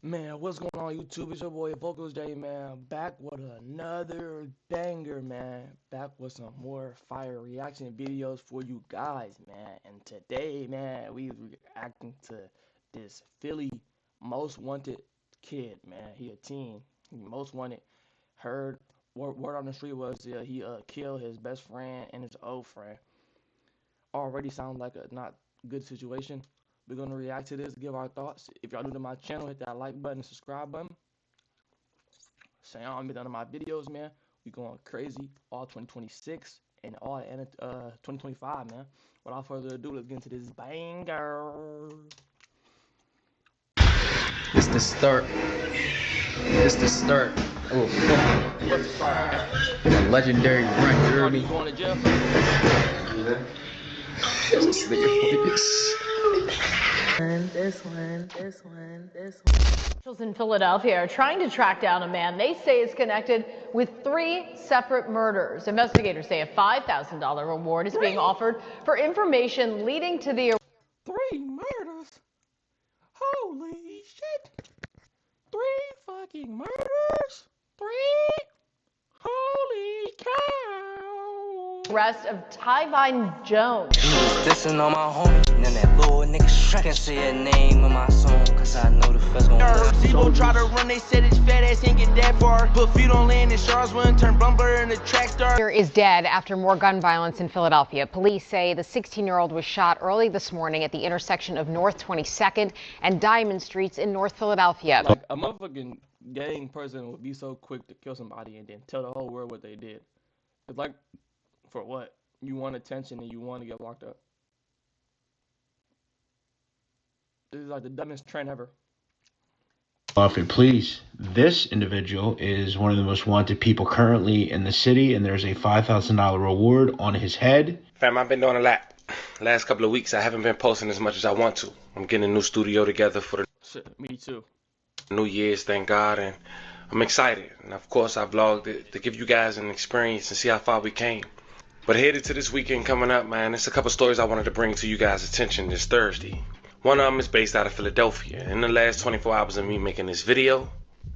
Man, what's going on YouTube? It's your boy Vocals J, man. Back with another banger, man. Back with some more fire reaction videos for you guys, man. And today, man, we reacting to this Philly most wanted kid, man. He a teen. He most wanted. Heard word on the street was he killed his best friend and his old friend. Already sound like a not good situation. We're gonna react to this, give our thoughts. If y'all new to my channel, hit that like button and subscribe button. Say y'all be done on my videos, man. We going crazy all 2026 and all 2025, man. Without further ado, let's get into this banger. It's the start. It's the start. Oh, What's the start, man? a legendary run, you heard me? Going to jail? This nigga, please. This one. Officials in Philadelphia are trying to track down a man they say is connected with 3 separate murders. Investigators say a $5,000 reward is being offered for information leading to the 3 murders? Holy shit! 3 fucking murders? 3? Holy cow! arrest of Tyvine Jones. He was dissing on my homie, and then that little nigga Shrek can say a name in my song, cause I know the feds gon' I heard Zebo try to run, they said his fat ass ain't get that far. But feet on land and Charles wouldn't turn bumper in the track star. Is dead after more gun violence in Philadelphia. Police say the 16-year-old was shot early this morning at the intersection of North 22nd and Diamond Streets in North Philadelphia. Like, a motherfucking gang person would be so quick to kill somebody and then tell the whole world what they did. It's like, for what? You want attention and you want to get locked up. This is like the dumbest trend ever. Please, this individual is one of the most wanted people currently in the city, and there's a $5,000 reward on his head. Fam, I've been doing a lot. Last couple of weeks, I haven't been posting as much as I want to. I'm getting a new studio together for the Shit, me too. New Year's, thank God, and I'm excited. And of course, I vlogged it to give you guys an experience and see how far we came. But headed to this weekend coming up, man, there's a couple stories I wanted to bring to you guys' attention this Thursday. One of them is based out of Philadelphia. In the last 24 hours of me making this video,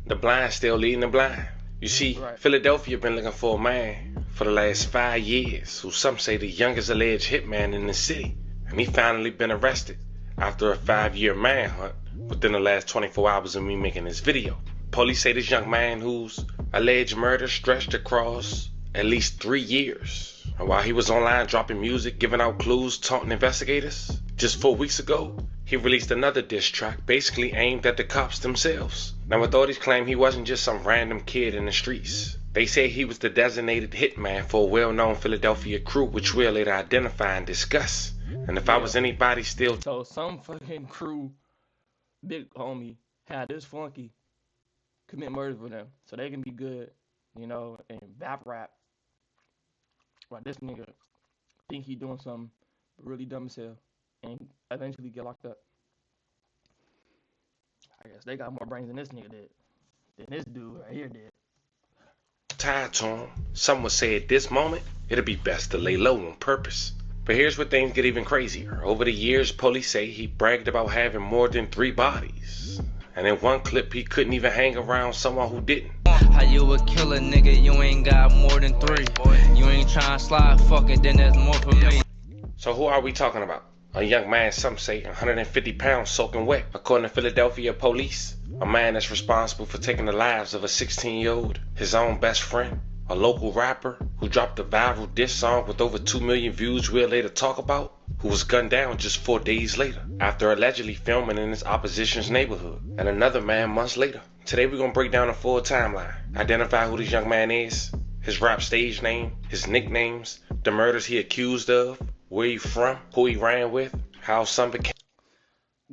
the blind still leading the blind. You see, Right. Philadelphia been looking for a man for the last 5 years, who some say the youngest alleged hitman in the city. And he finally been arrested after a 5-year manhunt within the last 24 hours of me making this video. Police say this young man whose alleged murder stretched across at least 3 years. And while he was online dropping music, giving out clues, taunting investigators, just 4 weeks ago, he released another diss track basically aimed at the cops themselves. Now authorities claim he wasn't just some random kid in the streets. They say he was the designated hitman for a well-known Philadelphia crew, which we'll later identify and discuss. And if I was anybody still... So some fucking crew, big homie, had this flunky commit murder for them, so they can be good, you know, and rap. While this nigga think he doing something really dumb as hell and eventually get locked up. I guess they got more brains than this nigga did, than this dude right here did. Tied to him, some would say at this moment, it'd be best to lay low on purpose. But here's where things get even crazier. Over the years, police say he bragged about having more than 3 bodies. And in one clip, he couldn't even hang around someone who didn't. How you a killer, nigga? You ain't got more than 3. You ain't trying to slide, fuck it, then there's more for me. So who are we talking about? A young man, some say 150 pounds soaking wet. According to Philadelphia police, a man that's responsible for taking the lives of a 16-year-old, his own best friend, a local rapper who dropped a viral diss song with over 2 million views we'll later talk about, who was gunned down just 4 days later after allegedly filming in his opposition's neighborhood, and another man months later. Today we're gonna break down the full timeline, identify who this young man is, his rap stage name, his nicknames, the murders he accused of, where he from, who he ran with, how some became.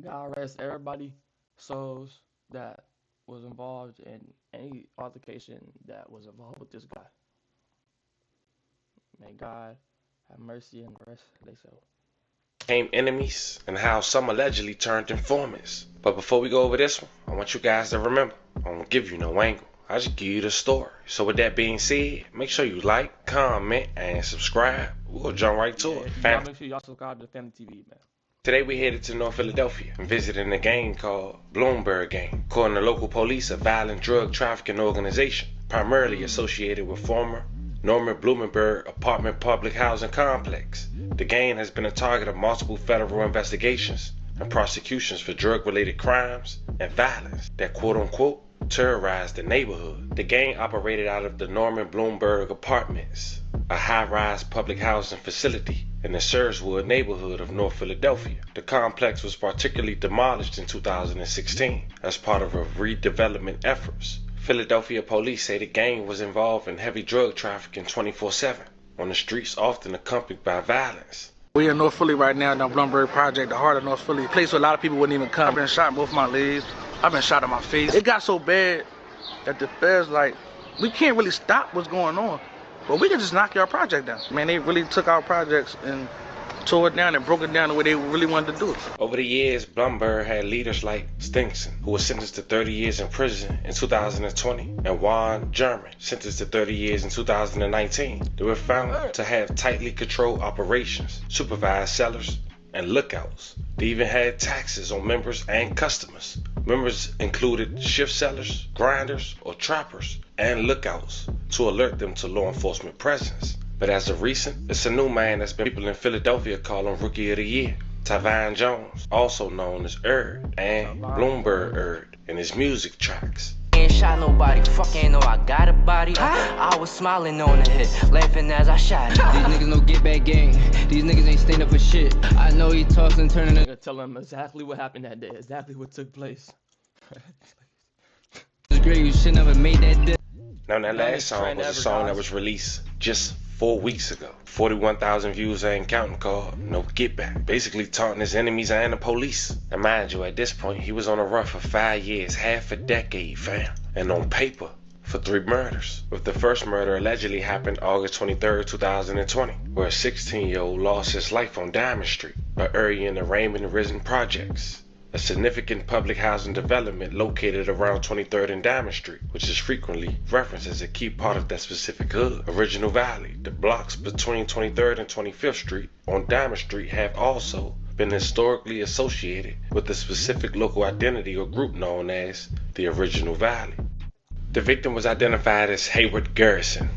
God rest everybody souls that was involved in any altercation that was involved with this guy. May God have mercy and rest they soul. Became enemies, and how some allegedly turned informants. But before we go over this one, I want you guys to remember, I won't give you no angle. I just give you the story. So with that being said, make sure you like, comment, and subscribe. We'll jump right to it. Y'all make sure y'all subscribe to Family TV, man. Today we headed to North Philadelphia and visited a gang called Bloomberg Gang. According to local police, a violent drug trafficking organization primarily associated with former Norman Bloomberg apartment public housing complex. The gang has been a target of multiple federal investigations and prosecutions for drug-related crimes and violence that quote-unquote terrorized the neighborhood. The gang operated out of the Norman Bloomberg Apartments, a high-rise public housing facility in the Searswood neighborhood of North Philadelphia. The complex was particularly demolished in 2016 as part of redevelopment efforts. Philadelphia police say the gang was involved in heavy drug trafficking 24/7 on the streets, often accompanied by violence. We're in North Philly right now, in the Bloomberg Project, the heart of North Philly, a place where a lot of people wouldn't even come. I've been shot in both my legs. I've been shot in my face. It got so bad that the feds like, we can't really stop what's going on, but we can just knock your project down. Man, they really took our projects and tore it down and broke it down the way they really wanted to do it. Over the years, Bloomberg had leaders like Stinson, who was sentenced to 30 years in prison in 2020, and Juan German, sentenced to 30 years in 2019. They were found to have tightly controlled operations, supervised sellers, and lookouts. They even had taxes on members and customers. Members included shift sellers, grinders, or trappers, and lookouts to alert them to law enforcement presence. But as of recent, it's a new man that's been people in Philadelphia call him Rookie of the Year. Tavon Jones, also known as Erd and Bloomberg Erd, in his music tracks. Ain't shot nobody, fuck ain't know I got a body. I was smiling on the hit, laughing as I shot. These niggas no get back gang. These niggas ain't stand up for shit. I know he talks and turning it. Tell him exactly what happened that day, exactly what took place. It's great, you should never made that day. Now that last song was a song that was released just 4 weeks ago. 41,000 views ain't counting, called No Get Back. Basically taunting his enemies and the police. And mind you, at this point, he was on a run for 5 years, half a decade, fam. And on paper, for 3 murders. With the first murder allegedly happened August 23rd, 2020, where a 16-year-old lost his life on Diamond Street, an area in the Raymond Risen Projects, a significant public housing development located around 23rd and Diamond Street, which is frequently referenced as a key part of that specific hood. Original Valley, the blocks between 23rd and 25th Street on Diamond Street have also been historically associated with the specific local identity or group known as the Original Valley. The victim was identified as Hayward Garrison,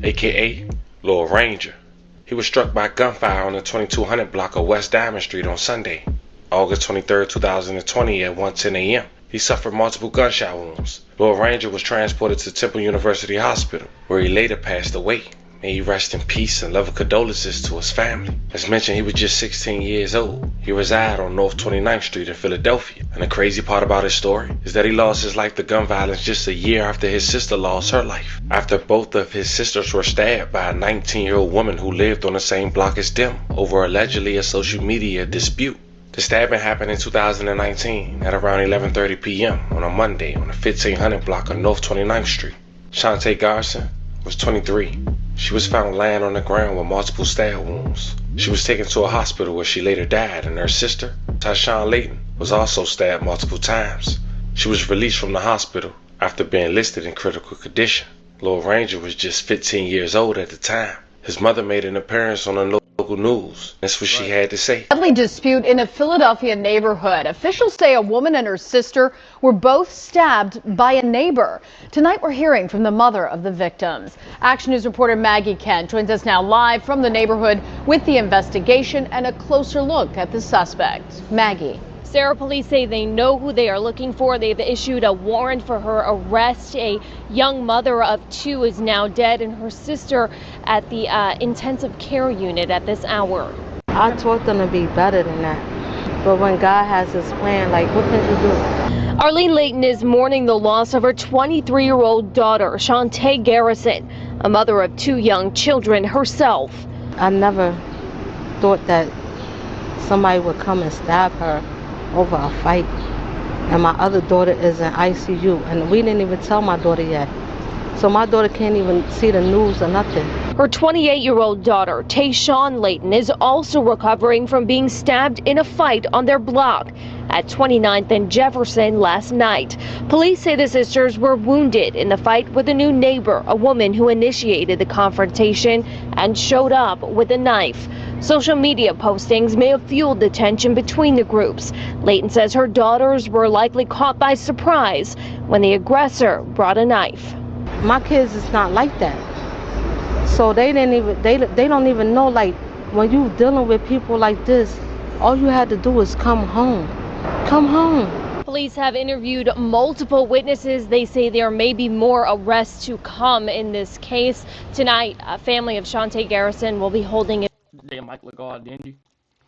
aka Lil Ranger. He was struck by gunfire on the 2200 block of West Diamond Street on Sunday, August 23, 2020 at 1:10 a.m. He suffered multiple gunshot wounds. Lil Ranger was transported to Temple University Hospital, where he later passed away. May he rest in peace and love condolences to his family. As mentioned, he was just 16 years old. He resided on North 29th Street in Philadelphia. And the crazy part about his story is that he lost his life to gun violence just a year after his sister lost her life, after both of his sisters were stabbed by a 19-year-old woman who lived on the same block as them over allegedly a social media dispute. The stabbing happened in 2019 at around 11:30 p.m. on a Monday on the 1500 block of North 29th Street. Shantae Garson was 23. She was found lying on the ground with multiple stab wounds. She was taken to a hospital where she later died, and her sister, Tyshawn Layton, was also stabbed multiple times. She was released from the hospital after being listed in critical condition. Lil Ranger was just 15 years old at the time. His mother made an appearance on the local news. That's what she had to say. Deadly dispute in a Philadelphia neighborhood. Officials say a woman and her sister were both stabbed by a neighbor. Tonight we're hearing from the mother of the victims. Action News reporter Maggie Kent joins us now live from the neighborhood with the investigation and a closer look at the suspect. Maggie. Sarah, police say they know who they are looking for. They've issued a warrant for her arrest. A young mother of 2 is now dead, and her sister at the intensive care unit at this hour. I taught them to be better than that. But when God has his plan, like, what can you do? Arlene Layton is mourning the loss of her 23-year-old daughter, Shantae Garrison, a mother of 2 young children herself. I never thought that somebody would come and stab her over a fight, and my other daughter is in ICU, and we didn't even tell my daughter yet, so my daughter can't even see the news or nothing. Her 28-year-old daughter, Tayshawn Layton, is also recovering from being stabbed in a fight on their block. at 29th and Jefferson last night. Police say the sisters were wounded in the fight with a new neighbor, a woman who initiated the confrontation and showed up with a knife. Social media postings may have fueled the tension between the groups. Layton says her daughters were likely caught by surprise when the aggressor brought a knife. My kids is not like that. So they don't even know, like, when you dealing with people like this, all you had to do is come home. Come home. Police have interviewed multiple witnesses. They say there may be more arrests to come in this case. Tonight, a family of Shantae Garrison will be holding a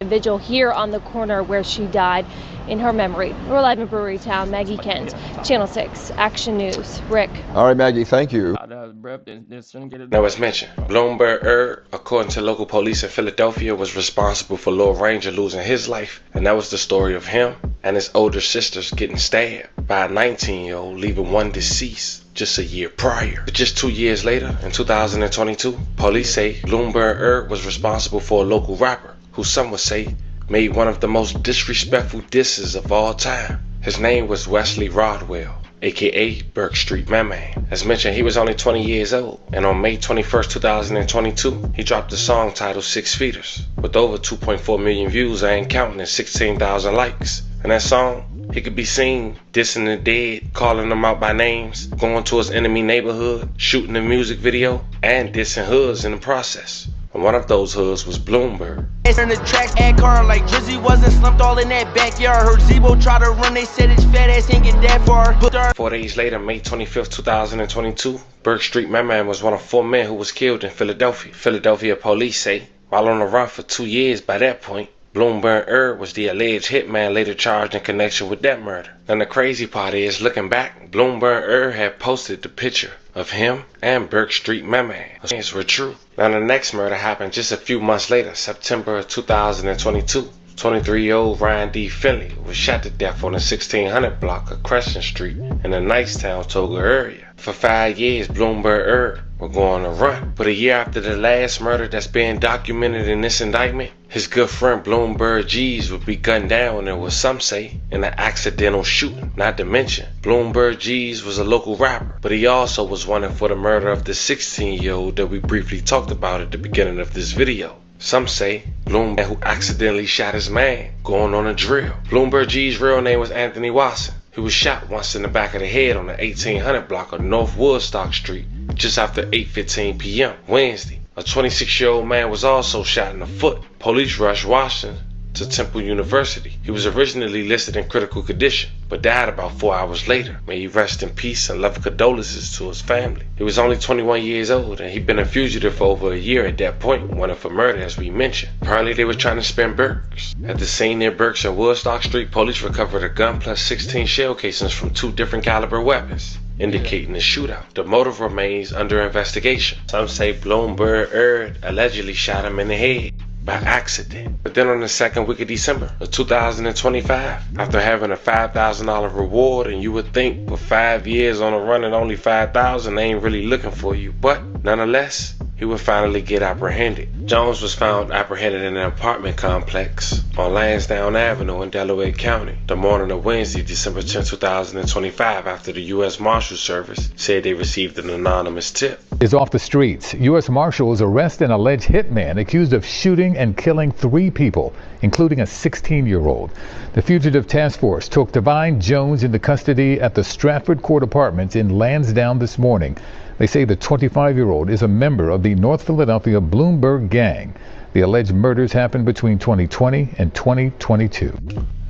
vigil here on the corner where she died in her memory. We're live in Brewery Town. Maggie Kent, Channel 6, Action News. Rick. All right, Maggie, thank you. Now, as mentioned, Bloomberg, according to local police in Philadelphia, was responsible for Lil Ranger losing his life, and that was the story of him and his older sisters getting stabbed by a 19-year-old, leaving one deceased just a year prior. But just 2 years later, in 2022, police say Bloomberg was responsible for a local rapper who some would say made one of the most disrespectful disses of all time. His name was Wesley Rodwell, aka Burke Street Man. As mentioned, he was only 20 years old, and on May 21st, 2022, he dropped a song titled 6 Feeters, with over 2.4 million views, I ain't counting, and 16,000 likes. And that song, he could be seen dissing the dead, calling them out by names, going to his enemy neighborhood, shooting a music video, and dissing hoods in the process. And one of those hoods was Bloomberg. In the tracks and car like Drizzy wasn't slumped all in that backyard. Heard Zebo try to run, they said his fat ass ain't get that far. 4 days later, May 25th, 2022, Burke Street Man was one of 4 men who was killed in Philadelphia. Philadelphia police say, while on the run for 2 years by that point, Bloomberg was the alleged hitman later charged in connection with that murder. And the crazy part is, looking back, Bloomberg had posted the picture of him and Burke Street Man. Things were true. Now the next murder happened just a few months later, September 2022. 23-year-old Ryan D. Finley was shot to death on the 1600 block of Crescent Street in the Nicetown, Toga area. For 5 years, Bloomberg were going to run. But a year after the last murder that's being documented in this indictment, his good friend Bloomberg G's would be gunned down in what some say in an accidental shooting. Not to mention, Bloomberg G's was a local rapper, but he also was wanted for the murder of the 16-year-old that we briefly talked about at the beginning of this video. Some say Bloomberg who accidentally shot his man going on a drill. Bloomberg G's real name was Anthony Watson. He was shot once in the back of the head on the 1800 block of North Woodstock Street just after 8:15 p.m. Wednesday. A 26-year-old man was also shot in the foot. Police rushed Washington to Temple University. He was originally listed in critical condition, but died about 4 hours later. May he rest in peace and love condolences to his family. He was only 21 years old, and he'd been a fugitive for over a year at that point, wanted for murder as we mentioned. Apparently they were trying to spin Burks. At the scene near Burks and Woodstock Street, police recovered a gun plus 16 shell casings from 2 different caliber weapons, indicating the shootout. The motive remains under investigation. Some say Bloomberg allegedly shot him in the head by accident. But then on the second week of December of 2025, after having a $5,000 reward, and you would think with 5 years on a run and only $5,000, they ain't really looking for you, but nonetheless, he would finally get apprehended. Jones was found apprehended in an apartment complex on Lansdowne Avenue in Delaware County the morning of Wednesday, December 10, 2025, after the U.S. Marshal Service said they received an anonymous tip. Is off the streets. U.S. Marshals arrest an alleged hitman accused of shooting and killing 3 people, including a 16-year-old. The Fugitive Task Force took Divine Jones into custody at the Stratford Court Apartments in Lansdowne this morning. They say the 25-year-old is a member of the North Philadelphia Bloomberg gang. The alleged murders happened between 2020 and 2022.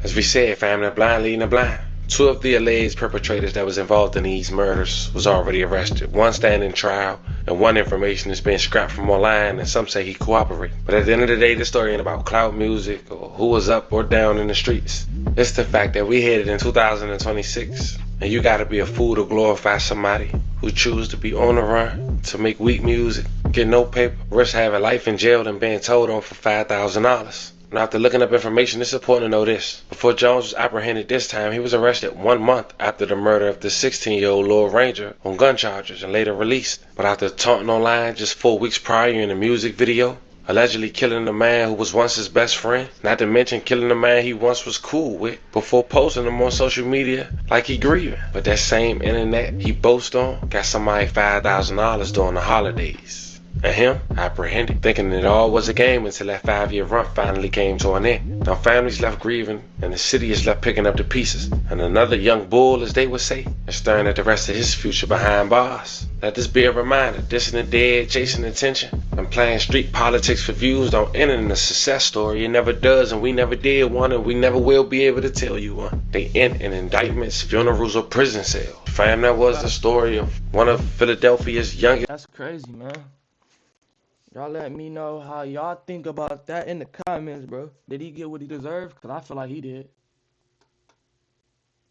As we said, family, blind leading the blind. 2 of the alleged perpetrators that was involved in these murders was already arrested. 1 standing trial, and 1 information is being scrapped from online, and some say he cooperated. But at the end of the day, this story ain't about clout music or who was up or down in the streets. It's the fact that we headed in 2026, and you gotta be a fool to glorify somebody who choose to be on the run, to make weak music, get no paper, risk having life in jail and being told on for $5,000. Now, after looking up information, it's important to know this. Before Jones was apprehended this time, he was arrested 1 month after the murder of the 16-year-old Lord Ranger on gun charges and later released. But after taunting online just 4 weeks prior in a music video, allegedly killing the man who was once his best friend, not to mention killing the man he once was cool with before posting him on social media like he grieving. But that same internet he boasts on got somebody $5,000 during the holidays. And him apprehended, thinking it all was a game until that 5-year run finally came to an end. Now families left grieving, and the city is left picking up the pieces. And another young bull, as they would say, is staring at the rest of his future behind bars. Let this be a reminder, dissing the dead, chasing attention, and playing street politics for views don't end in a success story. It never does, and we never did one, and we never will be able to tell you one. They end in indictments, funerals, or prison cells. Fam, that was the story of one of Philadelphia's youngest. That's crazy, man. Y'all let me know how y'all think about that in the comments, bro. Did he get what he deserved? Because I feel like he did.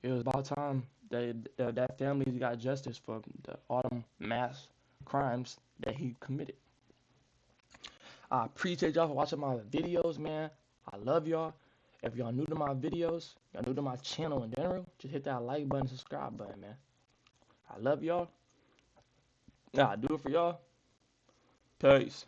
It was about time that family got justice for all them mass crimes that he committed. I appreciate y'all for watching my videos, man. I love y'all. If y'all new to my videos, y'all new to my channel in general, just hit that like button, subscribe button, man. I love y'all. I do it for y'all. Peace.